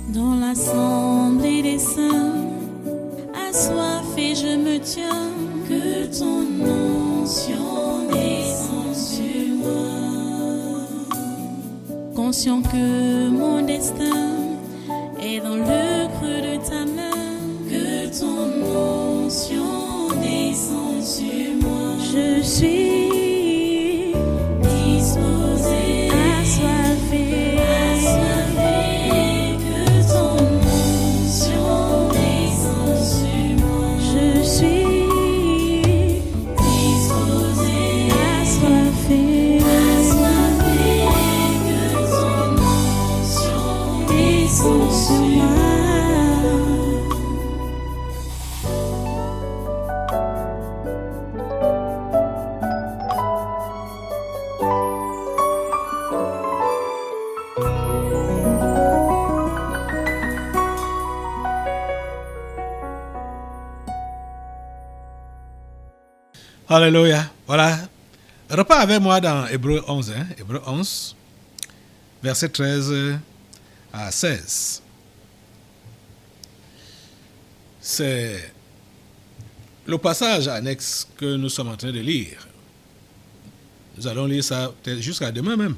Dans l'assemblée des saints, assoiffé je me tiens, que ton onction descende sur moi. Conscient que mon destin est dans le creux de ta main, que ton onction descende sur moi. Je suis disposé, assoiffé, que ton onction descende sur moi. Je suis disposé, assoiffé, que ton onction descende sur moi. Alléluia. Voilà. Repars avec moi dans Hébreux 11. Hébreux 11, verset 13 à 16. C'est le passage annexe que nous sommes en train de lire. Nous allons lire ça peut-être jusqu'à demain même.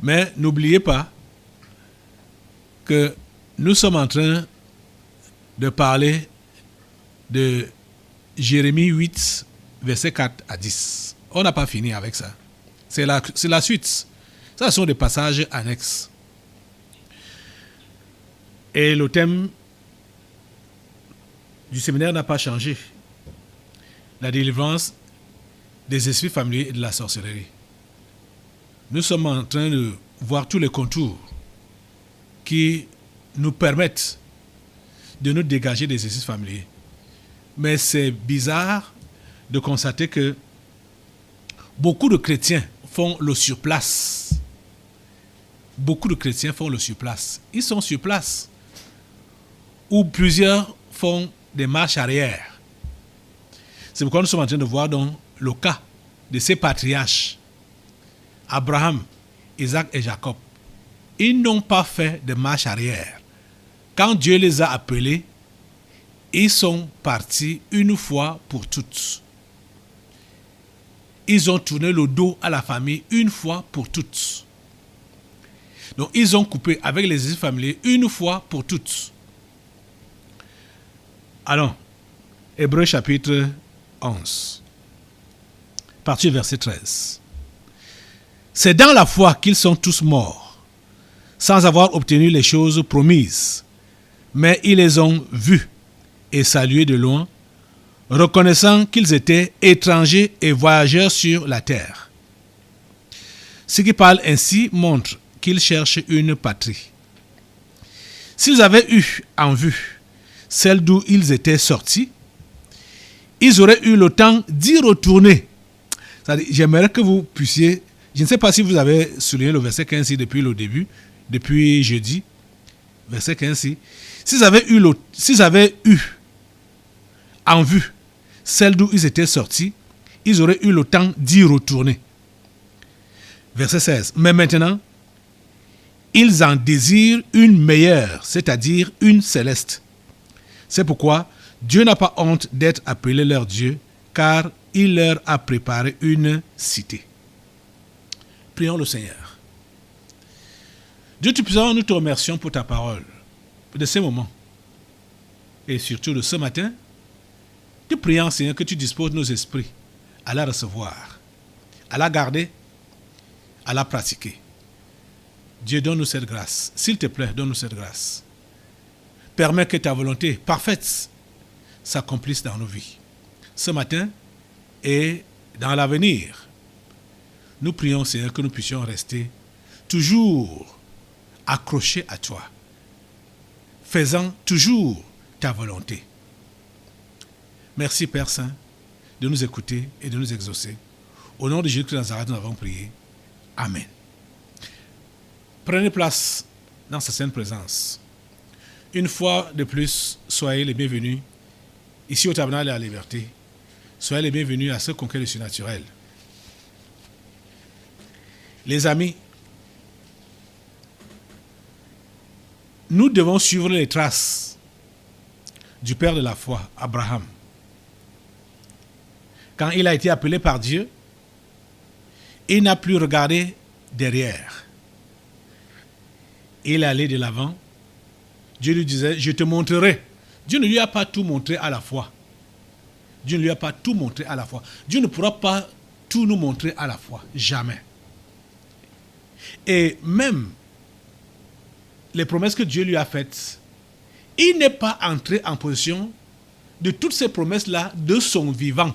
Mais n'oubliez pas que nous sommes en train de parler de Jérémie 8, verset 4 à 10. On n'a pas fini avec ça. C'est la suite. Ça sont des passages annexes. Et le thème du séminaire n'a pas changé. La délivrance des esprits familiers et de la sorcellerie. Nous sommes en train de voir tous les contours qui nous permettent de nous dégager des esprits familiers. Mais c'est bizarre de constater que beaucoup de chrétiens font le surplace. Beaucoup de chrétiens font le surplace. Ils sont sur place. Ou plusieurs font des marches arrière. C'est pourquoi nous sommes en train de voir donc le cas de ces patriarches. Abraham, Isaac et Jacob. Ils n'ont pas fait de marche arrière. Quand Dieu les a appelés, ils sont partis une fois pour toutes. Ils ont tourné le dos à la famille une fois pour toutes. Donc ils ont coupé avec les esprits familiers une fois pour toutes. Allons, Hébreux chapitre 11, partie verset 13. C'est dans la foi qu'ils sont tous morts, sans avoir obtenu les choses promises, mais ils les ont vus et salués de loin, reconnaissant qu'ils étaient étrangers et voyageurs sur la terre. Ce qui parle ainsi montre qu'ils cherchent une patrie. S'ils avaient eu en vue celle d'où ils étaient sortis, ils auraient eu le temps d'y retourner. C'est-à-dire, j'aimerais que vous puissiez, je ne sais pas si vous avez souligné le verset 15 depuis le début, depuis jeudi, verset 15. S'ils avaient eu en vue celle d'où ils étaient sortis, ils auraient eu le temps d'y retourner. Verset 16. Mais maintenant, ils en désirent une meilleure, c'est-à-dire une céleste. C'est pourquoi Dieu n'a pas honte d'être appelé leur Dieu, car il leur a préparé une cité. Prions le Seigneur. Dieu Tout-Puissant, nous te remercions pour ta parole, de ces moments, et surtout de ce matin. Te prions, Seigneur, que tu disposes nos esprits à la recevoir, à la garder, à la pratiquer. Dieu, donne-nous cette grâce. S'il te plaît, donne-nous cette grâce. Permets que ta volonté parfaite s'accomplisse dans nos vies. Ce matin et dans l'avenir, nous prions, Seigneur, que nous puissions rester toujours accrochés à toi, faisant toujours ta volonté. Merci, Père Saint, de nous écouter et de nous exaucer. Au nom de Jésus de Nazareth, nous avons prié. Amen. Prenez place dans sa sainte présence. Une fois de plus, soyez les bienvenus ici au Tabernacle de la Liberté. Soyez les bienvenus à ce conquête du surnaturel. Les amis, nous devons suivre les traces du père de la foi, Abraham. Quand il a été appelé par Dieu, il n'a plus regardé derrière. Il est allé de l'avant. Dieu lui disait, je te montrerai. Dieu ne lui a pas tout montré à la fois. Dieu ne lui a pas tout montré à la fois. Dieu ne pourra pas tout nous montrer à la fois. Jamais. Et même les promesses que Dieu lui a faites, il n'est pas entré en possession de toutes ces promesses-là de son vivant.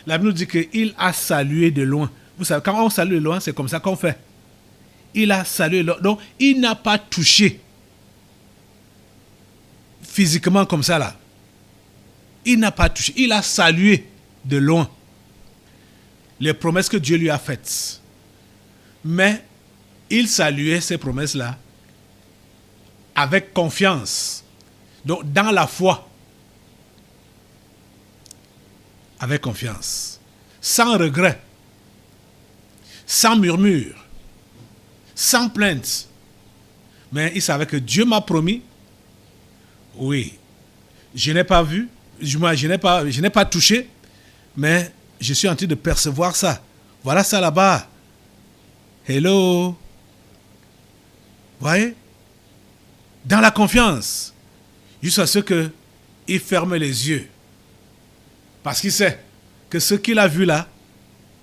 La Bible nous dit qu'il a salué de loin. Vous savez, quand on salue de loin, c'est comme ça qu'on fait. Il a salué de loin. Donc, il n'a pas touché physiquement comme ça là. Il n'a pas touché. Il a salué de loin les promesses que Dieu lui a faites. Mais il saluait ces promesses-là avec confiance. Donc, dans la foi. Avec confiance. Sans regret. Sans murmure. Sans plainte. Mais il savait que Dieu m'a promis. Oui. Je n'ai pas vu. Je n'ai pas touché. Mais je suis en train de percevoir ça. Voilà ça là-bas. Hello. Voyez? Dans la confiance. Jusqu'à ce qu'il ferme les yeux. Parce qu'il sait que ce qu'il a vu là,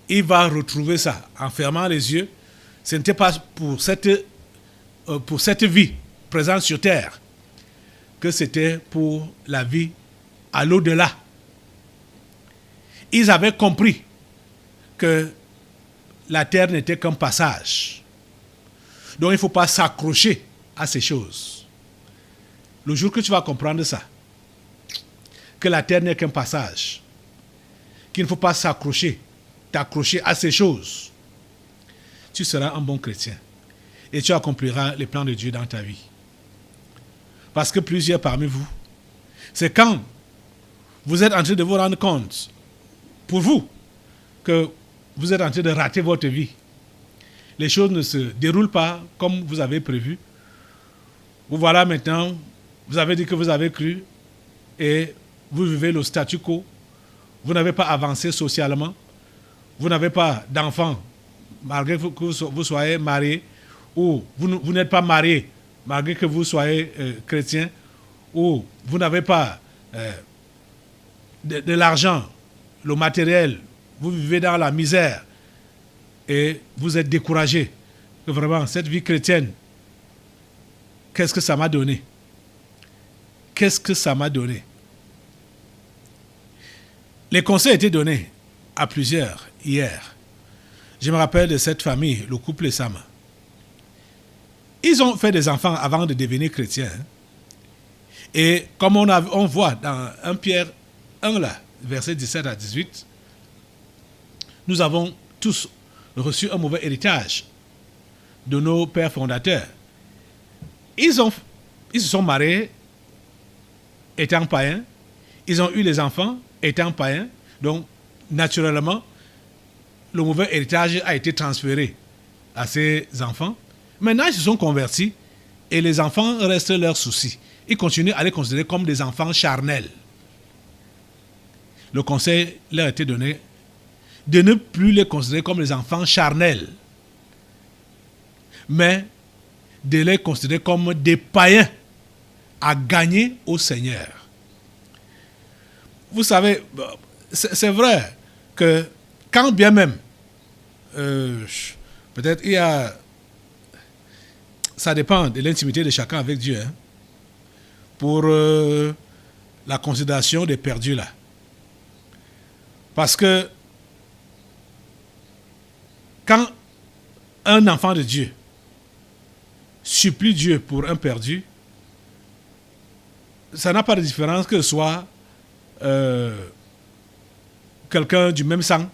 il va retrouver ça. En fermant les yeux, ce n'était pas pour cette vie présente sur terre, que c'était pour la vie à l'au-delà. Ils avaient compris que la terre n'était qu'un passage. Donc il ne faut pas s'accrocher à ces choses. Le jour que tu vas comprendre ça, que la terre n'est qu'un passage, qu'il ne faut pas t'accrocher à ces choses, tu seras un bon chrétien et tu accompliras les plans de Dieu dans ta vie. Parce que plusieurs parmi vous, c'est quand vous êtes en train de vous rendre compte, pour vous, que vous êtes en train de rater votre vie. Les choses ne se déroulent pas comme vous avez prévu. Vous voilà maintenant, vous avez dit que vous avez cru et vous vivez le statu quo. Vous n'avez pas avancé socialement. Vous n'avez pas d'enfants malgré que vous soyez marié. Ou vous n'êtes pas marié malgré que vous soyez chrétien. Ou vous n'avez pas de l'argent, le matériel. Vous vivez dans la misère. Et vous êtes découragé. Que vraiment, cette vie chrétienne, qu'est-ce que ça m'a donné? Qu'est-ce que ça m'a donné? Les conseils étaient donnés à plusieurs hier. Je me rappelle de cette famille, le couple Sama. Ils ont fait des enfants avant de devenir chrétiens. Et comme on voit dans 1 Pierre 1, là, versets 17 à 18, nous avons tous reçu un mauvais héritage de nos pères fondateurs. Ils se sont mariés étant païens. Ils ont eu les enfants étant païens. Donc, naturellement, le mauvais héritage a été transféré à ces enfants. Maintenant, ils se sont convertis et les enfants restent leurs soucis. Ils continuent à les considérer comme des enfants charnels. Le conseil leur a été donné de ne plus les considérer comme des enfants charnels, mais de les considérer comme des païens à gagner au Seigneur. Vous savez, c'est vrai que quand bien même, peut-être il y a, ça dépend de l'intimité de chacun avec Dieu, hein, pour la considération des perdus là. Parce que quand un enfant de Dieu supplie Dieu pour un perdu, ça n'a pas de différence que ce soit quelqu'un du même sang.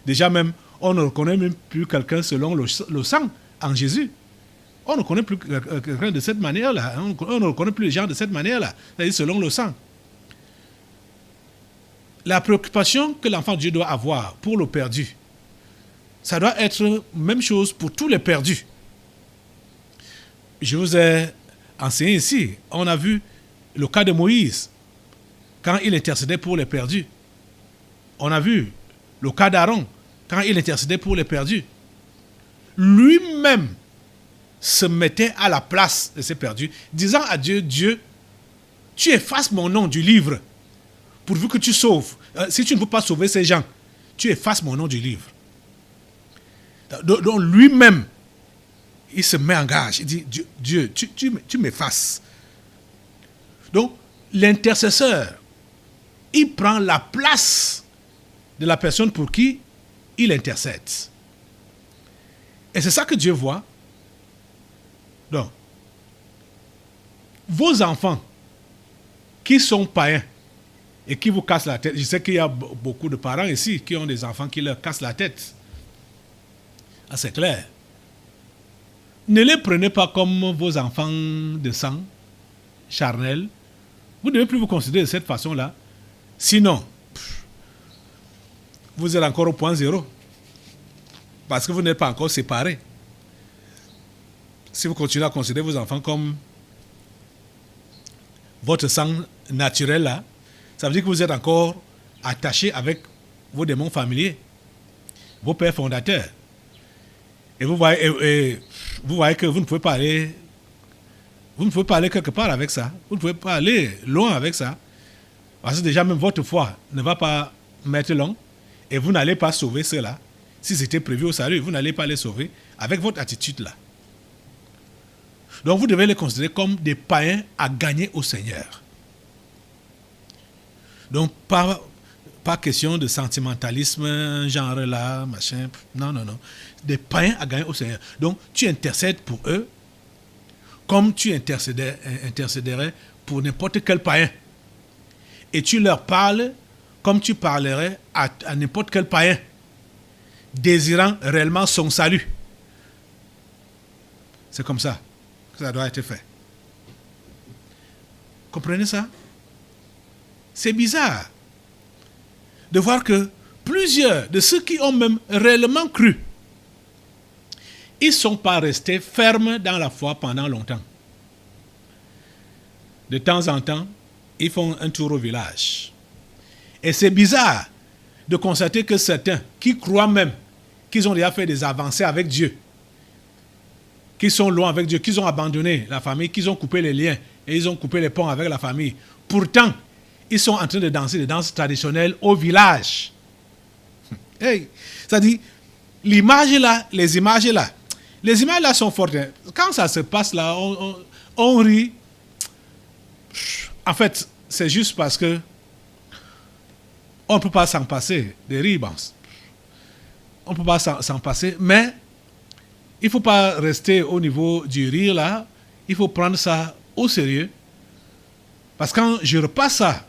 Déjà même, on ne reconnaît même plus quelqu'un selon le sang en Jésus. On ne connaît plus quelqu'un de cette manière-là. On ne reconnaît plus les gens de cette manière-là, c'est-à-dire selon le sang. La préoccupation que l'enfant de Dieu doit avoir pour le perdu, ça doit être la même chose pour tous les perdus. je vous ai enseigné ici, on a vu le cas de Moïse, quand il intercédait pour les perdus. On a vu le cas d'Aaron, quand il intercédait pour les perdus. Lui-même se mettait à la place de ces perdus, disant à Dieu, Dieu, tu effaces mon nom du livre, pourvu que tu sauves. Si tu ne veux pas sauver ces gens, tu effaces mon nom du livre. Donc lui-même, il se met en gage. Il dit, Dieu, tu m'effaces. Donc, l'intercesseur, il prend la place de la personne pour qui il intercède. Et c'est ça que Dieu voit. Donc, vos enfants qui sont païens et qui vous cassent la tête, je sais qu'il y a beaucoup de parents ici qui ont des enfants qui leur cassent la tête. Ah, c'est clair. Ne les prenez pas comme vos enfants de sang, charnels. Vous ne devez plus vous considérer de cette façon-là. Sinon, vous êtes encore au point zéro. Parce que vous n'êtes pas encore séparés. Si vous continuez à considérer vos enfants comme votre sang naturel, là, ça veut dire que vous êtes encore attachés avec vos démons familiers, vos pères fondateurs. Et vous voyez que vous ne pouvez pas aller quelque part avec ça. Vous ne pouvez pas aller loin avec ça. Parce que déjà même votre foi ne va pas mettre long et vous n'allez pas sauver ceux-là. Si c'était prévu au salut, vous n'allez pas les sauver avec votre attitude-là. Donc vous devez les considérer comme des païens à gagner au Seigneur. Donc pas question de sentimentalisme, genre là, machin. Non. Des païens à gagner au Seigneur. Donc tu intercèdes pour eux comme tu intercéderais pour n'importe quel païen. Et tu leur parles comme tu parlerais à n'importe quel païen, désirant réellement son salut. C'est comme ça que ça doit être fait. Comprenez ça? C'est bizarre de voir que plusieurs de ceux qui ont même réellement cru, ils ne sont pas restés fermes dans la foi pendant longtemps. De temps en temps, ils font un tour au village. Et c'est bizarre de constater que certains qui croient même qu'ils ont déjà fait des avancées avec Dieu, qu'ils sont loin avec Dieu, qu'ils ont abandonné la famille, qu'ils ont coupé les liens et ils ont coupé les ponts avec la famille. Pourtant, ils sont en train de danser des danses traditionnelles au village. Hey, c'est-à-dire, l'image là, les images là sont fortes. Quand ça se passe là, on rit. En fait, c'est juste parce que on ne peut pas s'en passer des rires. On ne peut pas s'en passer, mais il ne faut pas rester au niveau du rire là. Il faut prendre ça au sérieux. Parce que quand je repasse ça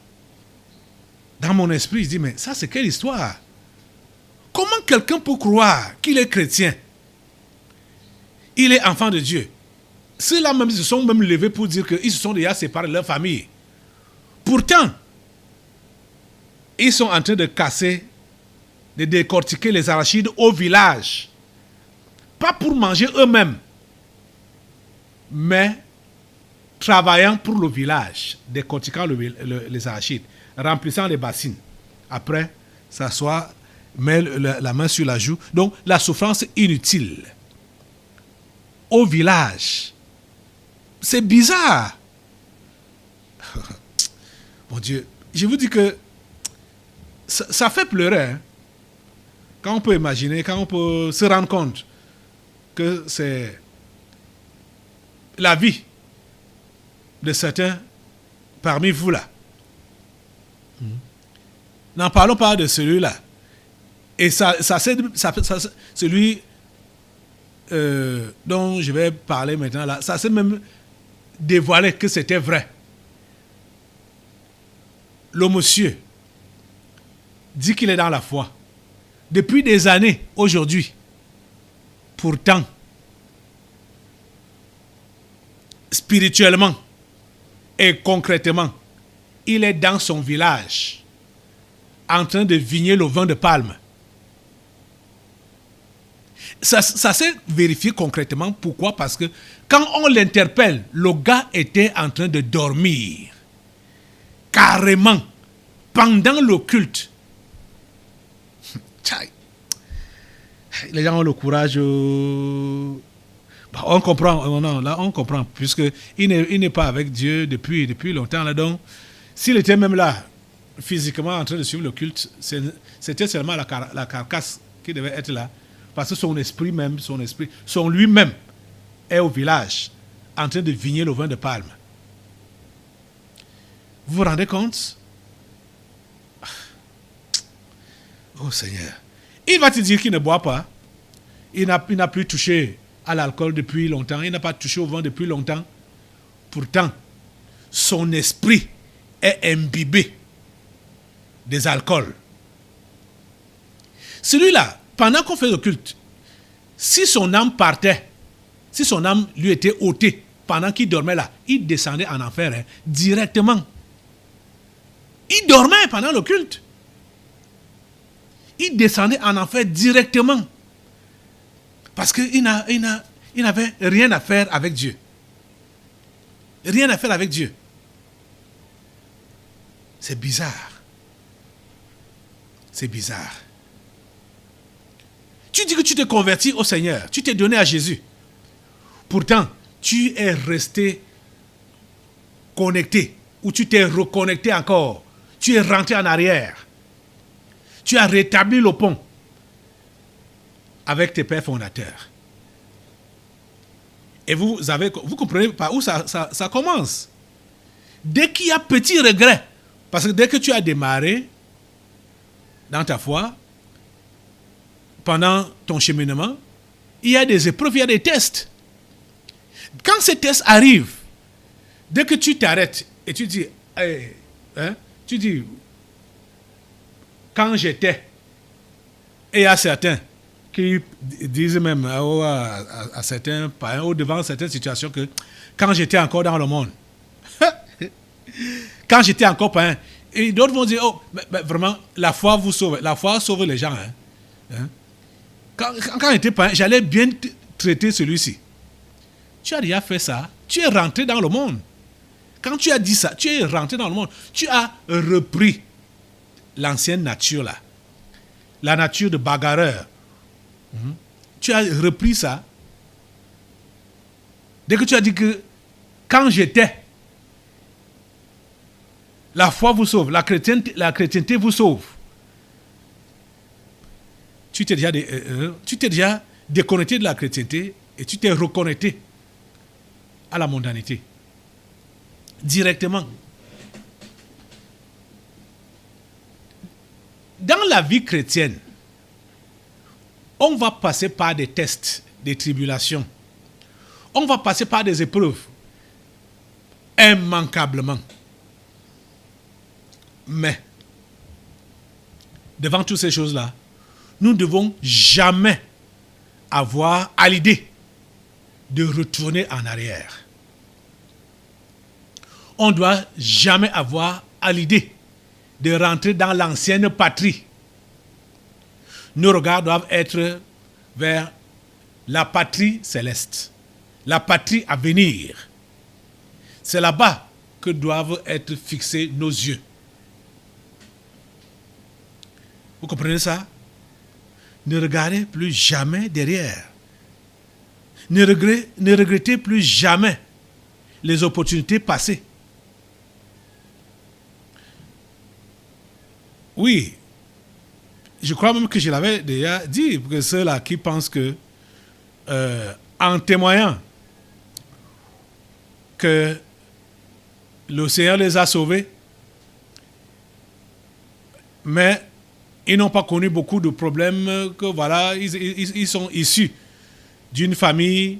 dans mon esprit, je dis, mais ça c'est quelle histoire? Comment quelqu'un peut croire qu'il est chrétien? Il est enfant de Dieu. Ceux-là même se sont même levés pour dire qu'ils se sont déjà séparés de leur famille. Pourtant, ils sont en train de casser, de décortiquer les arachides au village. Pas pour manger eux-mêmes, mais travaillant pour le village, décortiquant les arachides, remplissant les bassines. Après, s'asseoir, met la main sur la joue. Donc, la souffrance inutile. Au village. C'est bizarre. Mon Dieu, je vous dis que ça fait pleurer. Hein? Quand on peut imaginer, quand on peut se rendre compte que c'est la vie de certains parmi vous là. N'en parlons pas de celui-là. Et celui dont je vais parler maintenant là, ça s'est même dévoilé que c'était vrai. Le monsieur dit qu'il est dans la foi depuis des années aujourd'hui. Pourtant, spirituellement et concrètement, il est dans son village en train de vigner le vin de palme. Ça s'est vérifié concrètement. Pourquoi? Parce que quand on l'interpelle, le gars était en train de dormir. Carrément. Pendant le culte. Les gens ont le courage. On comprend. Non, là, on comprend. Puisqu'il n'est pas avec Dieu depuis longtemps. Là, donc, s'il était même là, physiquement en train de suivre le culte, c'était seulement la carcasse qui devait être là. Parce que son esprit, son lui-même, est au village, en train de vigner le vin de palme. Vous vous rendez compte? Oh Seigneur. Il va te dire qu'il ne boit pas. Il n'a plus touché à l'alcool depuis longtemps. Il n'a pas touché au vin depuis longtemps. Pourtant, son esprit est imbibé des alcools. Celui-là, pendant qu'on fait le culte, si son âme partait, si son âme lui était ôtée pendant qu'il dormait là, il descendait en enfer directement. Il dormait pendant le culte. Il descendait en enfer directement. Parce qu'il n'avait rien à faire avec Dieu. Rien à faire avec Dieu. C'est bizarre. C'est bizarre. Tu dis que tu t'es converti au Seigneur. Tu t'es donné à Jésus. Pourtant, tu es resté connecté. Ou tu t'es reconnecté encore. Tu es rentré en arrière. Tu as rétabli le pont avec tes pères fondateurs. Et vous comprenez par où ça commence. Dès qu'il y a petit regret, parce que dès que tu as démarré dans ta foi, pendant ton cheminement, il y a des épreuves, il y a des tests. Quand ces tests arrivent, dès que tu t'arrêtes et tu dis, quand j'étais, et il y a certains qui disent même à certains païens, ou devant certaines situations, que quand j'étais encore dans le monde, quand j'étais encore païen, et d'autres vont dire, mais vraiment, la foi vous sauve. La foi sauve les gens. Quand j'étais païen, j'allais bien traiter celui-ci. Tu as déjà fait ça. Tu es rentré dans le monde. Quand tu as dit ça, tu es rentré dans le monde. Tu as repris l'ancienne nature là. La nature de bagarreur. Tu as repris ça. Dès que tu as dit que quand j'étais, la foi vous sauve, la chrétienté vous sauve. Tu t'es déjà déconnecté de la chrétienté et tu t'es reconnecté à la mondanité. Directement. Dans la vie chrétienne, on va passer par des tests, des tribulations. On va passer par des épreuves. Immanquablement. Mais, devant toutes ces choses-là, nous ne devons jamais avoir à l'idée de retourner en arrière. On ne doit jamais avoir à l'idée de rentrer dans l'ancienne patrie. Nos regards doivent être vers la patrie céleste, la patrie à venir. C'est là-bas que doivent être fixés nos yeux. Vous comprenez ça? Ne regardez plus jamais derrière. Ne regrettez plus jamais les opportunités passées. Oui, je crois même que je l'avais déjà dit, pour que ceux-là qui pensent que, en témoignant que le Seigneur les a sauvés, mais ils n'ont pas connu beaucoup de problèmes, que voilà, ils sont issus d'une famille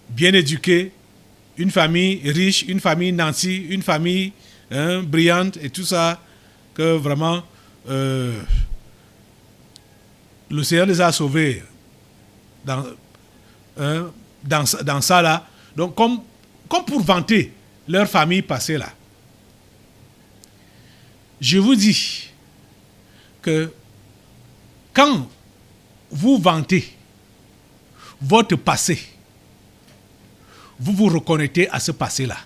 bien éduquée, une famille riche, une famille nantie, une famille brillante et tout ça, que vraiment le Seigneur les a sauvés dans ça là. Donc comme pour vanter leur famille passée là. Je vous dis que quand vous vantez votre passé, vous vous reconnectez à ce passé-là.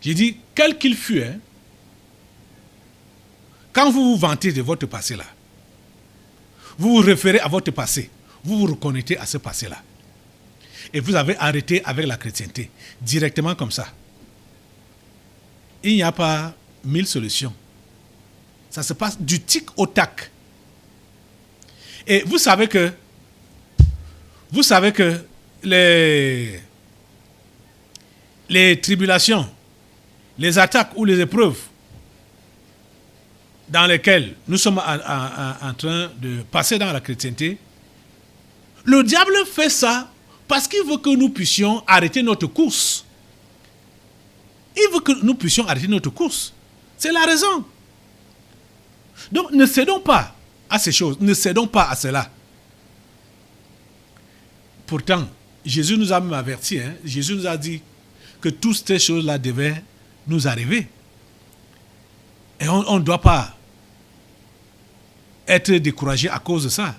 J'ai dit, quel qu'il fût, hein, quand vous vous vantez de votre passé-là, vous vous référez à votre passé, vous vous reconnectez à ce passé-là. Et vous avez arrêté avec la chrétienté, directement comme ça. Il n'y a pas 1000 solutions. Ça se passe du tic au tac. Et vous savez que les tribulations, les attaques ou les épreuves dans lesquelles nous sommes en train de passer dans la chrétienté, le diable fait ça parce qu'il veut que nous puissions arrêter notre course. Il veut que nous puissions arrêter notre course. C'est la raison. Donc ne cédons pas à ces choses, ne cédons pas à cela. Pourtant, Jésus nous a même avertis, hein? Jésus nous a dit que toutes ces choses-là devaient nous arriver. Et on ne doit pas être découragé à cause de ça.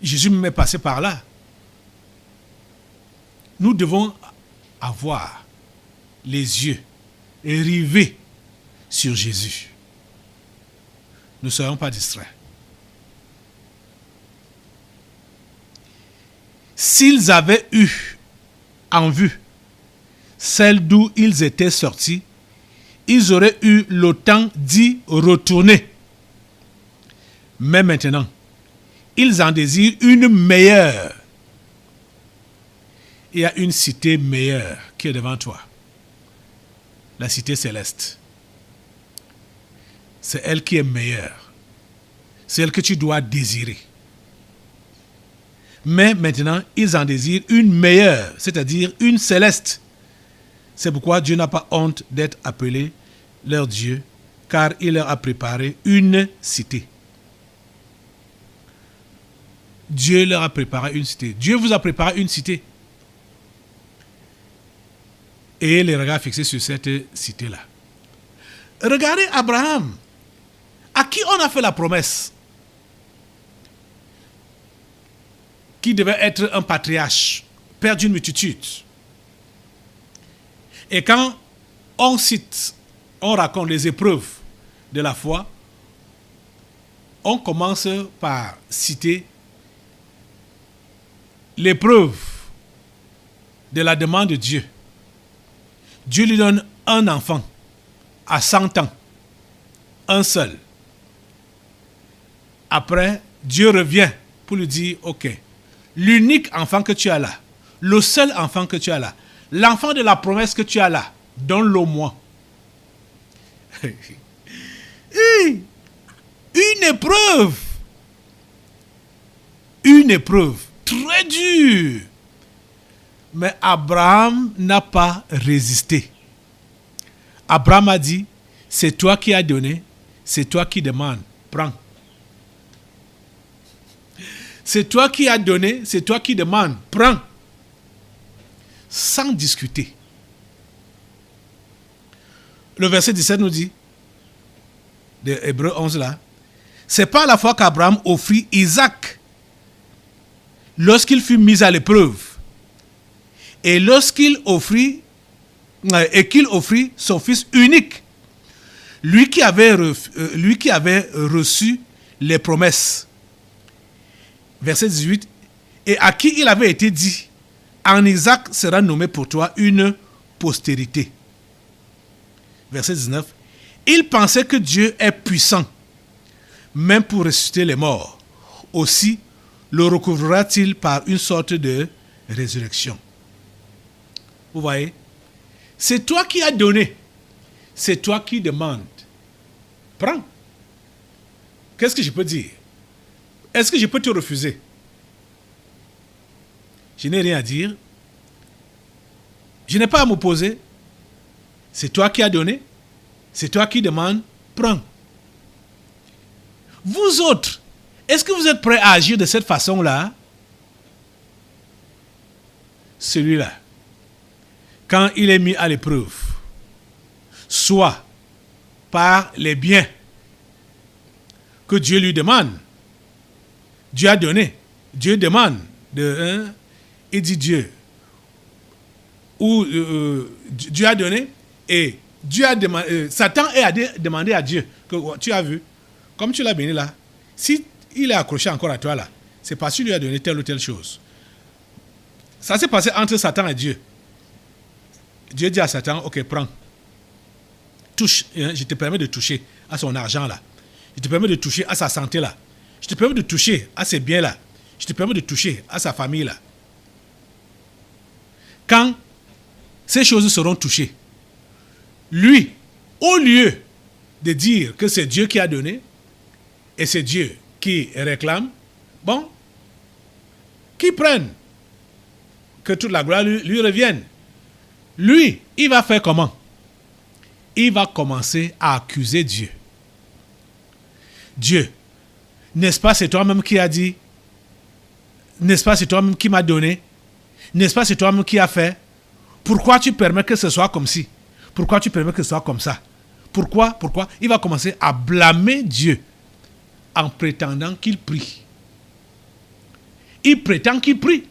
Jésus m'est passé par là. Nous devons avoir les yeux rivés sur Jésus. Ne soyons pas distraits. S'ils avaient eu en vue celle d'où ils étaient sortis, ils auraient eu le temps d'y retourner. Mais maintenant, ils en désirent une meilleure. Il y a une cité meilleure qui est devant toi. La cité céleste. C'est elle qui est meilleure. C'est elle que tu dois désirer. Mais maintenant, ils en désirent une meilleure, c'est-à-dire une céleste. C'est pourquoi Dieu n'a pas honte d'être appelé leur Dieu, car il leur a préparé une cité. Dieu leur a préparé une cité. Dieu vous a préparé une cité. Et les regards fixés sur cette cité-là. Regardez Abraham, à qui on a fait la promesse qui devait être un patriarche, père d'une multitude. Et quand on cite, on raconte les épreuves de la foi, on commence par citer l'épreuve de la demande de Dieu. Dieu lui donne un enfant à 100 ans, un seul. Après, Dieu revient pour lui dire, ok, l'unique enfant que tu as là, le seul enfant que tu as là, l'enfant de la promesse que tu as là, donne-le-moi. Une épreuve très dure. Mais Abraham n'a pas résisté. Abraham a dit, c'est toi qui as donné, c'est toi qui demandes, prends. C'est toi qui as donné, c'est toi qui demandes, prends. Sans discuter. Le verset 17 nous dit, de Hébreux 11 là, c'est pas la fois qu'Abraham offrit Isaac lorsqu'il fut mis à l'épreuve. Et qu'il offrit son fils unique, lui qui avait reçu les promesses. Verset 18, et à qui il avait été dit, en Isaac sera nommé pour toi une postérité. Verset 19, il pensait que Dieu est puissant, même pour ressusciter les morts. Aussi le recouvrira-t-il par une sorte de résurrection. Vous voyez, c'est toi qui as donné, c'est toi qui demandes. Prends. Qu'est-ce que je peux dire? Est-ce que je peux te refuser? Je n'ai rien à dire. Je n'ai pas à m'opposer. C'est toi qui as donné, c'est toi qui demandes. Prends. Vous autres, est-ce que vous êtes prêts à agir de cette façon-là? Celui-là, quand il est mis à l'épreuve, soit par les biens que Dieu lui demande, Dieu a donné, Dieu demande, il dit Dieu, ou Dieu a donné, et Dieu a demandé, Satan a demandé à Dieu, que tu as vu, comme tu l'as béni là, si il est accroché encore à toi là, c'est parce qu'il lui a donné telle ou telle chose. Ça s'est passé entre Satan et Dieu. Dieu dit à Satan, ok, prends. Touche, je te permets de toucher à son argent là. Je te permets de toucher à sa santé là. Je te permets de toucher à ses biens là. Je te permets de toucher à sa famille là. Quand ces choses seront touchées, lui, au lieu de dire que c'est Dieu qui a donné et c'est Dieu qui réclame, bon, qu'il prenne, que toute la gloire lui revienne. Lui, il va faire comment? Il va commencer à accuser Dieu. Dieu, n'est-ce pas c'est toi-même qui as dit? N'est-ce pas c'est toi-même qui m'as donné? N'est-ce pas c'est toi-même qui as fait? Pourquoi tu permets que ce soit comme ci? Pourquoi tu permets que ce soit comme ça? Pourquoi? Il va commencer à blâmer Dieu en prétendant qu'il prie. Il prétend qu'il prie.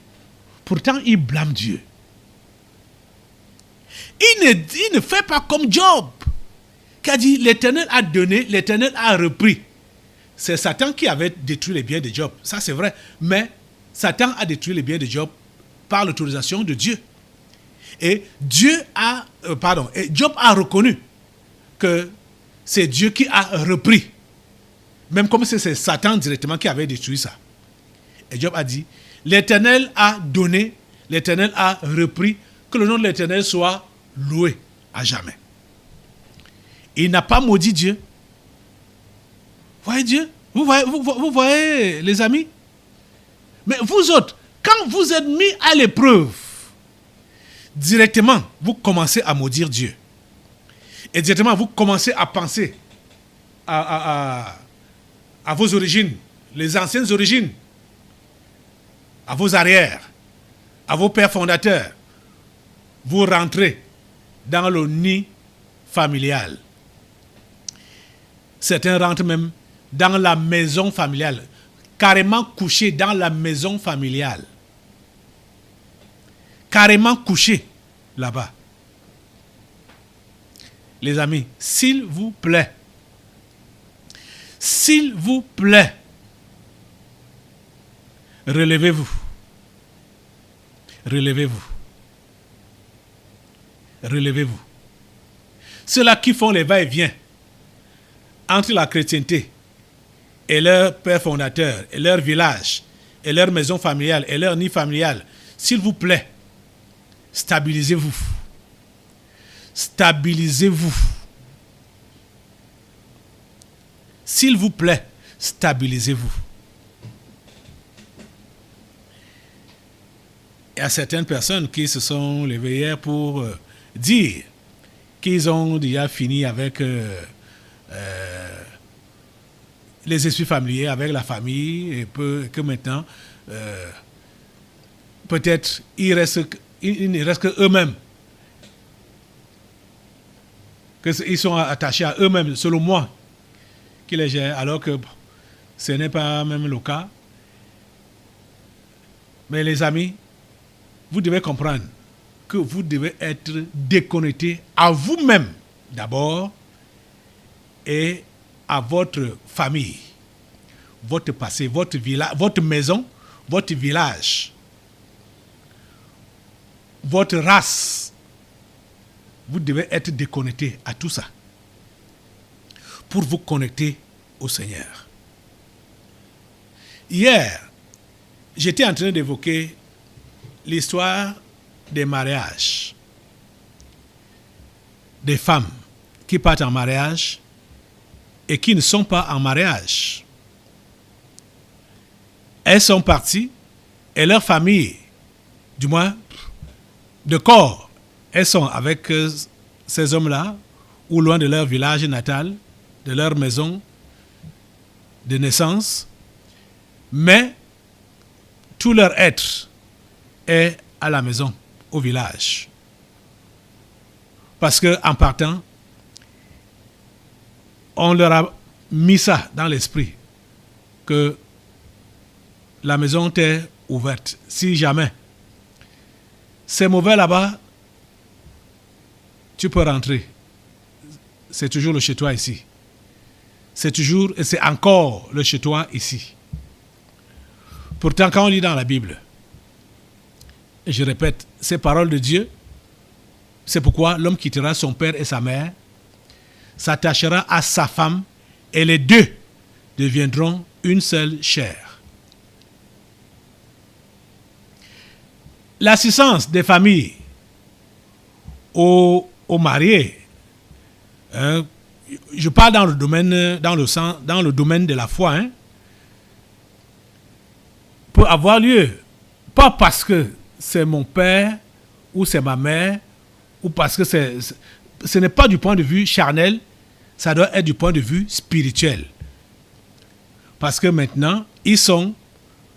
Pourtant, il blâme Dieu. Il ne fait pas comme Job, qui a dit l'Éternel a donné, l'Éternel a repris. C'est Satan qui avait détruit les biens de Job. Ça, c'est vrai. Mais Satan a détruit les biens de Job par l'autorisation de Dieu. Et Job a reconnu que c'est Dieu qui a repris. Même comme si c'est Satan directement qui avait détruit ça. Et Job a dit, l'Éternel a donné, l'Éternel a repris, que le nom de l'Éternel soit loué à jamais. Il n'a pas maudit Dieu. Voyez Dieu? Vous voyez les amis? Mais vous autres, quand vous êtes mis à l'épreuve, directement, vous commencez à maudire Dieu. Et directement, vous commencez à penser à vos origines, les anciennes origines, à vos arrières, à vos pères fondateurs. Vous rentrez dans le nid familial. Certains rentrent même dans la maison familiale, carrément couchés dans la maison familiale. Carrément couchés là-bas. Les amis, s'il vous plaît, relevez-vous. Relevez-vous. Relevez-vous. Ceux-là qui font les va-et-vient entre la chrétienté et leur père fondateur, et leur village, et leur maison familiale, et leur nid familial, s'il vous plaît, stabilisez-vous. Stabilisez-vous. S'il vous plaît, stabilisez-vous. Il y a certaines personnes qui se sont levées hier pour dire qu'ils ont déjà fini avec les esprits familiers, avec la famille, et que maintenant, peut-être, il ne reste que eux-mêmes. Qu'ils sont attachés à eux-mêmes, selon moi, qui les gèrent, alors que ce n'est pas même le cas. Mais les amis, vous devez comprendre que vous devez être déconnecté à vous-même d'abord et à votre famille, votre passé, votre village, votre maison, votre village, votre race. Vous devez être déconnecté à tout ça pour vous connecter au Seigneur. Hier, j'étais en train d'évoquer l'histoire des mariages. Des femmes qui partent en mariage et qui ne sont pas en mariage. Elles sont parties et leur famille, du moins de corps, elles sont avec ces hommes-là ou loin de leur village natal, de leur maison de naissance, mais tout leur être est à la maison, au village. Parce qu'en partant, on leur a mis ça dans l'esprit, que la maison t'est ouverte, si jamais c'est mauvais là-bas, tu peux rentrer. C'est toujours le chez-toi ici. C'est toujours et c'est encore le chez-toi ici. Pourtant, quand on lit dans la Bible, et je répète, ces paroles de Dieu, c'est pourquoi l'homme quittera son père et sa mère, s'attachera à sa femme, et les deux deviendront une seule chair. L'assistance des familles aux mariés, je parle dans le domaine de la foi, peut avoir lieu, pas parce que c'est mon père ou c'est ma mère, ou parce que ce n'est pas du point de vue charnel, ça doit être du point de vue spirituel. Parce que maintenant, ils sont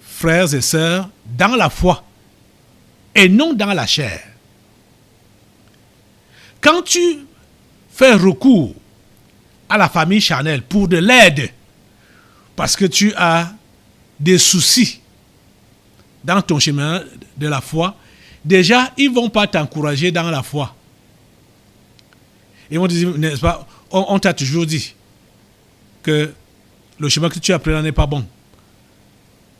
frères et sœurs dans la foi et non dans la chair. Quand tu fais recours à la famille charnelle pour de l'aide, parce que tu as des soucis dans ton chemin de la foi, déjà, ils ne vont pas t'encourager dans la foi. Ils vont te dire, n'est-ce pas, on t'a toujours dit que le chemin que tu as pris n'est pas bon.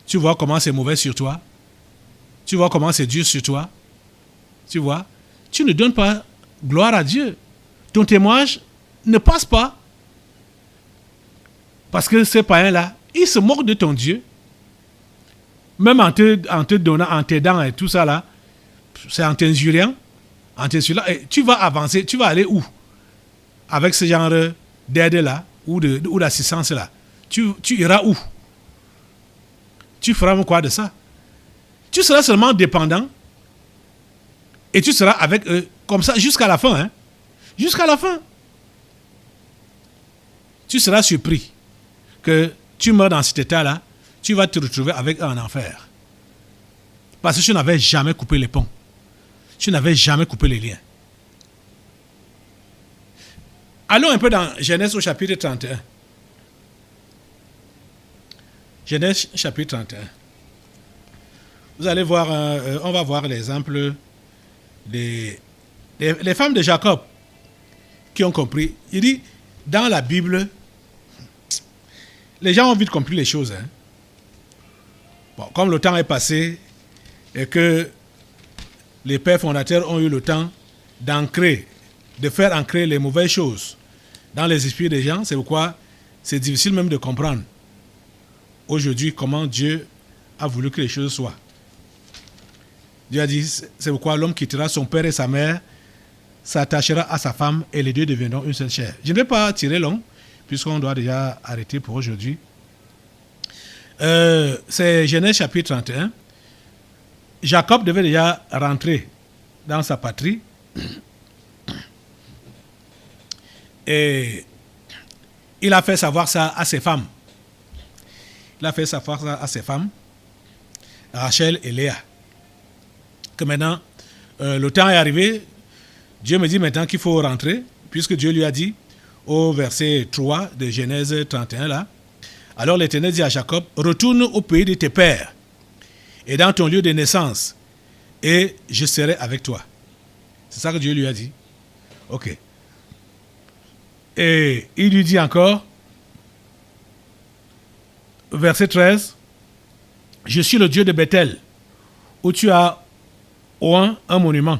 Tu vois comment c'est mauvais sur toi. Tu vois comment c'est dur sur toi. Tu vois, tu ne donnes pas gloire à Dieu. Ton témoignage ne passe pas. Parce que ces païens-là, ils se moquent de ton Dieu. Même en te donnant, en t'aidant et tout ça là, c'est en t'injuriant, et tu vas avancer, tu vas aller où? Avec ce genre d'aide là, ou d'assistance là. Tu iras où? Tu feras quoi de ça? Tu seras seulement dépendant, et tu seras avec eux, comme ça, jusqu'à la fin. Jusqu'à la fin. Tu seras surpris que tu meurs dans cet état-là, tu vas te retrouver avec eux en enfer. Parce que tu n'avais jamais coupé les ponts. Tu n'avais jamais coupé les liens. Allons un peu dans Genèse au chapitre 31. Genèse chapitre 31. Vous allez voir, on va voir l'exemple des femmes de Jacob qui ont compris. Il dit, dans la Bible, les gens ont vite compris les choses. Bon, comme le temps est passé et que les pères fondateurs ont eu le temps de faire ancrer les mauvaises choses dans les esprits des gens, c'est pourquoi c'est difficile même de comprendre aujourd'hui comment Dieu a voulu que les choses soient. Dieu a dit, c'est pourquoi l'homme quittera son père et sa mère, s'attachera à sa femme et les deux deviendront une seule chair. Je ne vais pas tirer long, puisqu'on doit déjà arrêter pour aujourd'hui. C'est Genèse chapitre 31. Jacob devait déjà rentrer dans sa patrie. Et il a fait savoir ça à ses femmes. Rachel et Léa. Que maintenant, le temps est arrivé. Dieu me dit maintenant qu'il faut rentrer, puisque Dieu lui a dit, au verset 3 de Genèse 31 là, alors l'Éternel dit à Jacob, retourne au pays de tes pères et dans ton lieu de naissance, et je serai avec toi. C'est ça que Dieu lui a dit. Ok. Et il lui dit encore, verset 13, je suis le Dieu de Bethel, où tu as oint un monument,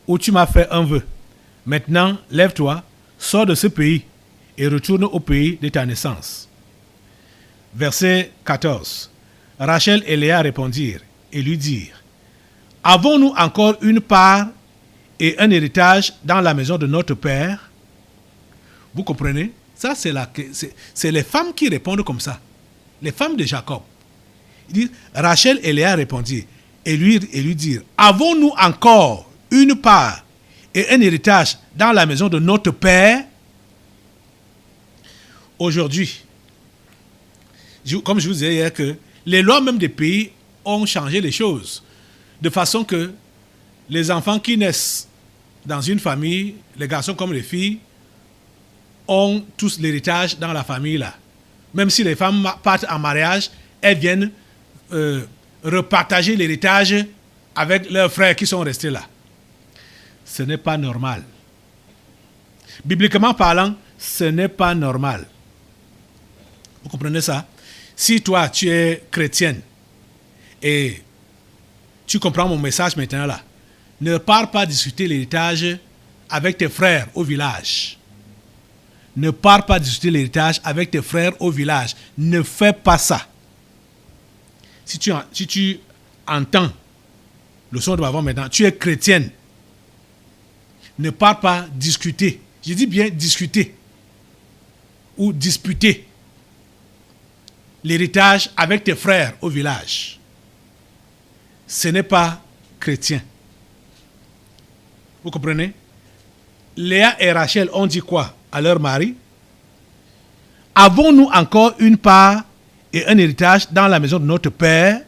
où tu m'as fait un vœu. Maintenant, lève-toi, sors de ce pays et retourne au pays de ta naissance. Verset 14. Rachel et Léa répondirent et lui dirent, avons-nous encore une part et un héritage dans la maison de notre père? Vous comprenez? Ça, c'est les femmes qui répondent comme ça. Les femmes de Jacob. Il dit, Rachel et Léa répondirent et lui dirent, avons-nous encore une part et un héritage dans la maison de notre père? Aujourd'hui, comme je vous disais hier, que les lois même des pays ont changé les choses. De façon que les enfants qui naissent dans une famille, les garçons comme les filles, ont tous l'héritage dans la famille là. Même si les femmes partent en mariage, elles viennent repartager l'héritage avec leurs frères qui sont restés là. Ce n'est pas normal. Bibliquement parlant, ce n'est pas normal. Vous comprenez ça? Si toi, tu es chrétienne et tu comprends mon message maintenant là, ne pars pas discuter l'héritage avec tes frères au village. Ne pars pas discuter l'héritage avec tes frères au village. Ne fais pas ça. Si tu entends le son de ma voix maintenant, tu es chrétienne. Ne pars pas discuter. Je dis bien discuter ou disputer l'héritage avec tes frères au village. Ce n'est pas chrétien. Vous comprenez? Léa et Rachel ont dit quoi à leur mari? Avons-nous encore une part et un héritage dans la maison de notre père?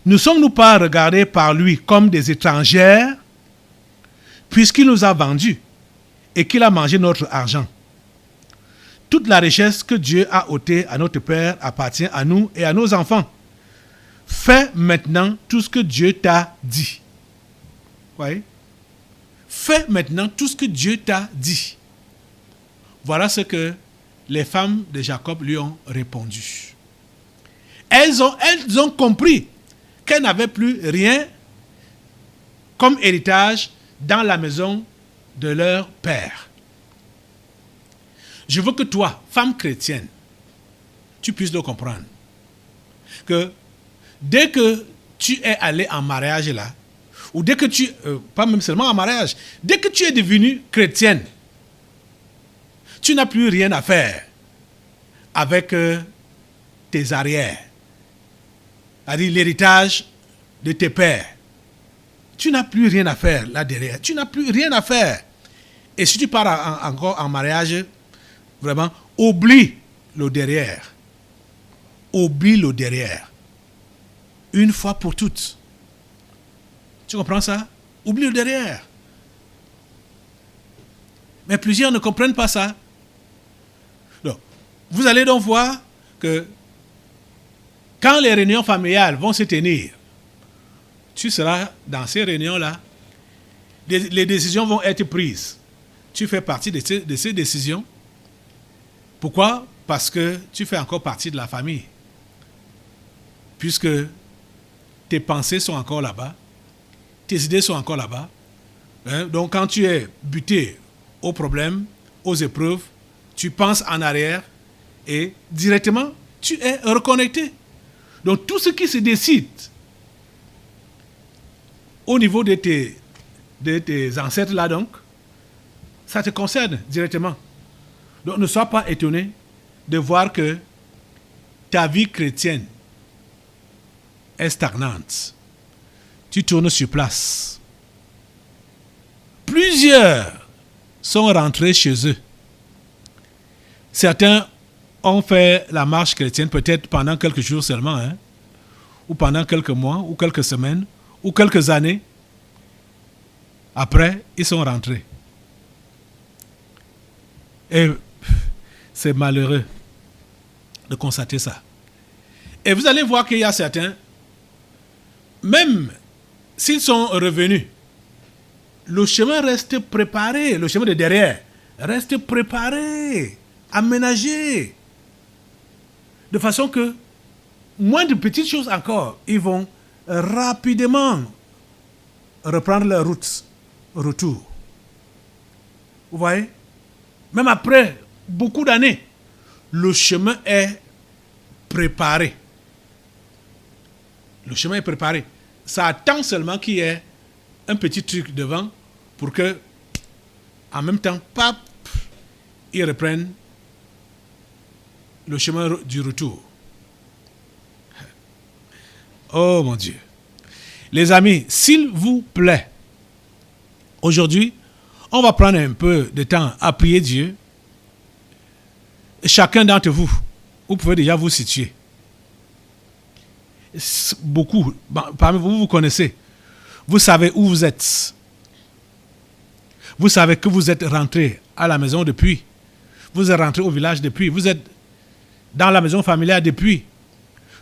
Ne sommes-nous pas regardés par lui comme des étrangères, puisqu'il nous a vendus et qu'il a mangé notre argent? Toute la richesse que Dieu a ôtée à notre père appartient à nous et à nos enfants. Fais maintenant tout ce que Dieu t'a dit. Voyez? Fais maintenant tout ce que Dieu t'a dit. Voilà ce que les femmes de Jacob lui ont répondu. Elles ont compris qu'elles n'avaient plus rien comme héritage dans la maison de leur père. Je veux que toi, femme chrétienne, tu puisses le comprendre. Que dès que tu es allé en mariage là, ou dès que pas même seulement en mariage, dès que tu es devenue chrétienne, tu n'as plus rien à faire avec tes arrières, c'est-à-dire l'héritage de tes pères. Tu n'as plus rien à faire là derrière. Tu n'as plus rien à faire. Et si tu pars encore en mariage, vraiment, oublie le derrière. Oublie le derrière. Une fois pour toutes. Tu comprends ça? Oublie le derrière. Mais plusieurs ne comprennent pas ça. Donc, vous allez donc voir que quand les réunions familiales vont se tenir, tu seras dans ces réunions-là, les décisions vont être prises. Tu fais partie de ces décisions. Pourquoi? Parce que tu fais encore partie de la famille. Puisque tes pensées sont encore là-bas, tes idées sont encore là-bas. Donc quand tu es buté aux problèmes, aux épreuves, tu penses en arrière et directement, tu es reconnecté. Donc tout ce qui se décide au niveau de tes ancêtres là donc, ça te concerne directement. Donc ne sois pas étonné de voir que ta vie chrétienne est stagnante. Tu tournes sur place. Plusieurs sont rentrés chez eux. Certains ont fait la marche chrétienne peut-être pendant quelques jours seulement, ou pendant quelques mois, ou quelques semaines, ou quelques années. Après, ils sont rentrés. Et c'est malheureux de constater ça. Et vous allez voir qu'il y a certains, même s'ils sont revenus, le chemin reste préparé, le chemin de derrière reste préparé, aménagé, de façon que moins de petites choses encore, ils vont rapidement reprendre leur route, retour. Vous voyez? Même après beaucoup d'années, le chemin est préparé. Le chemin est préparé. Ça attend seulement qu'il y ait un petit truc devant pour que, en même temps, pap, ils reprennent le chemin du retour. Oh mon Dieu. Les amis, s'il vous plaît, aujourd'hui, on va prendre un peu de temps à prier Dieu. Chacun d'entre vous, vous pouvez déjà vous situer. Beaucoup, parmi vous, vous connaissez. Vous savez où vous êtes. Vous savez que vous êtes rentré à la maison depuis. Vous êtes rentré au village depuis. Vous êtes dans la maison familiale depuis.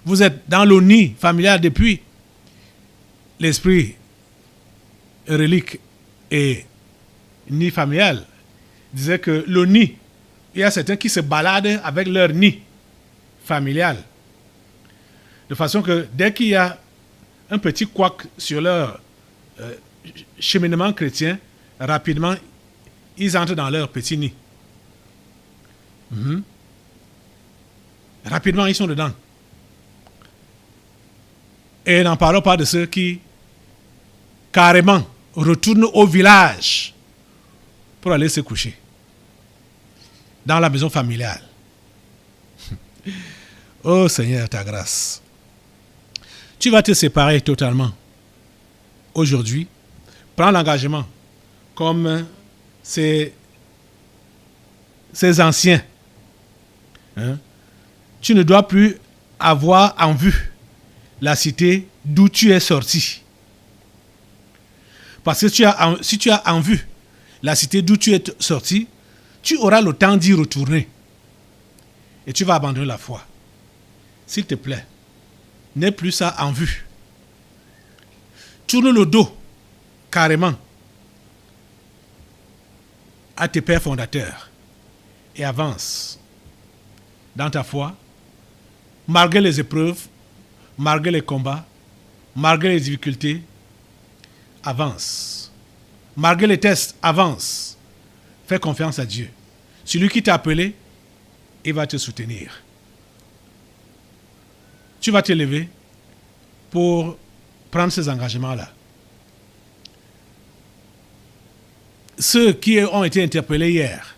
vous êtes dans le nid familial depuis, l'esprit relique et nid familial disait que le nid, il y a certains qui se baladent avec leur nid familial. De façon que dès qu'il y a un petit couac sur leur cheminement chrétien, rapidement, ils entrent dans leur petit nid. Rapidement, ils sont dedans. Et n'en parlons pas de ceux qui, carrément, retournent au village pour aller se coucher dans la maison familiale. Oh Seigneur, ta grâce. Tu vas te séparer totalement. Aujourd'hui, prends l'engagement comme ces anciens. Tu ne dois plus avoir en vue la cité d'où tu es sorti. Parce que si tu as en vue la cité d'où tu es sorti, tu auras le temps d'y retourner. Et tu vas abandonner la foi. S'il te plaît, n'aie plus ça en vue. Tourne le dos, carrément, à tes pères fondateurs et avance dans ta foi, malgré les épreuves, malgré les combats, malgré les difficultés, avance. Malgré les tests, avance. Fais confiance à Dieu. Celui qui t'a appelé, il va te soutenir. Tu vas te lever pour prendre ces engagements-là. Ceux qui ont été interpellés hier,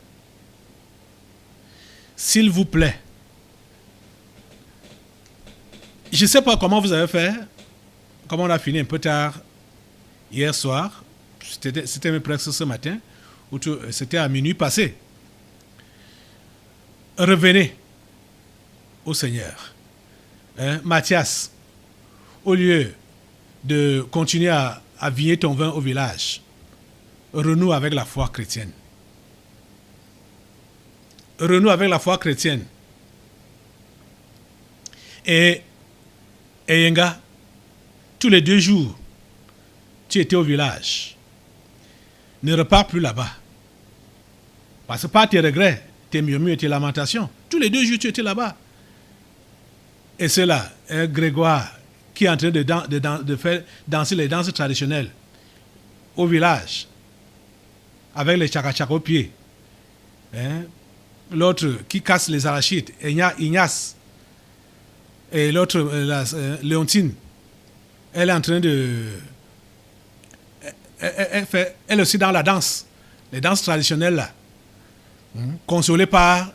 s'il vous plaît, je ne sais pas comment vous avez fait, comment on a fini un peu tard hier soir, c'était même presque ce matin, ou c'était à minuit passé. Revenez au Seigneur. Mathias, au lieu de continuer à vigner ton vin au village, renoue avec la foi chrétienne. Renoue avec la foi chrétienne. Et Yenga, tous les 2 jours, tu étais au village. Ne repars plus là-bas. Parce que pas tes regrets, tes murmures et tes lamentations. Tous les 2 jours, tu étais là-bas. Et cela, Grégoire, qui est en train de faire danser les danses traditionnelles au village, avec les tchaka-tchaka aux pieds. L'autre qui casse les arachides, Ignace. Et l'autre, Léontine, elle est en train de... Elle aussi dans la danse, les danses traditionnelles là, consolée par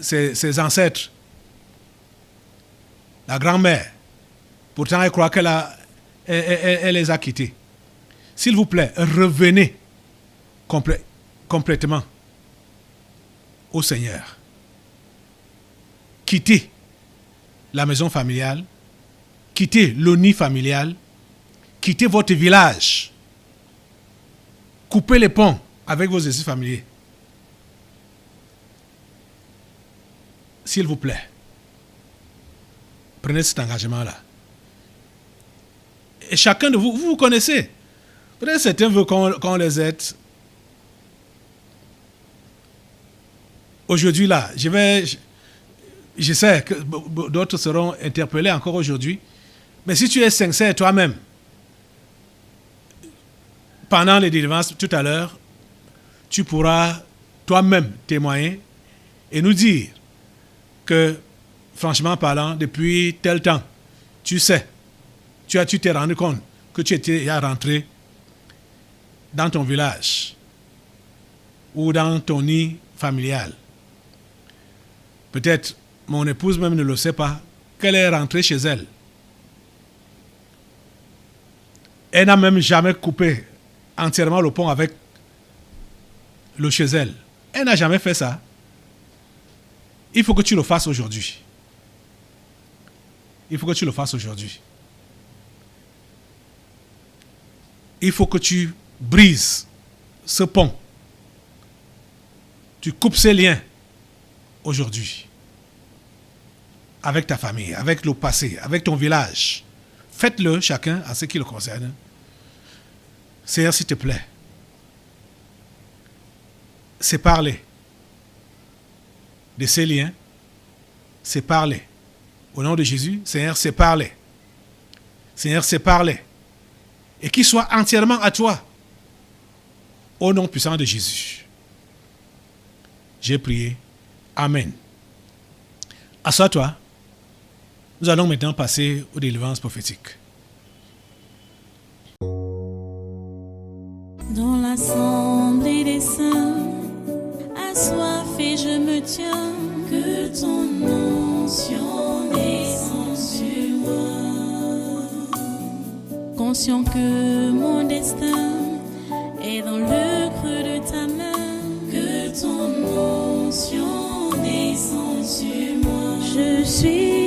ses ancêtres. La grand-mère, pourtant elle croit elle les a quittés. S'il vous plaît, revenez complètement au Seigneur. Quittez la maison familiale, quittez le nid familial, quittez votre village, coupez les ponts avec vos exercices familiers. S'il vous plaît, prenez cet engagement-là. Et chacun de vous, vous connaissez. Peut-être certains veulent qu'on les aide. Aujourd'hui, là, je sais que d'autres seront interpellés encore aujourd'hui. Mais si tu es sincère toi-même, pendant les délivrances tout à l'heure, tu pourras toi-même témoigner et nous dire que, franchement parlant, depuis tel temps, tu sais, tu t'es rendu compte que tu étais rentré dans ton village ou dans ton nid familial. Peut-être mon épouse même ne le sait pas, qu'elle est rentrée chez elle. Elle n'a même jamais coupé entièrement le pont avec le chez elle. Elle n'a jamais fait ça. Il faut que tu le fasses aujourd'hui. Il faut que tu le fasses aujourd'hui. Il faut que tu brises ce pont. Tu coupes ces liens aujourd'hui. avec ta famille, avec le passé, avec ton village. Faites-le chacun à ce qui le concerne. Seigneur, s'il te plaît, sépare-les de ces liens, sépare-les. Au nom de Jésus, Seigneur, sépare-les. Seigneur, sépare-les. Et qu'ils soient entièrement à toi. Au nom puissant de Jésus. J'ai prié. Amen. Assois-toi. Nous allons maintenant passer aux délivrances prophétiques. Dans l'assemblée des saints, assoiffé je me tiens, que ton onction descende sur moi. Conscient que mon destin est dans le creux de ta main, que ton onction descende sur moi. Je suis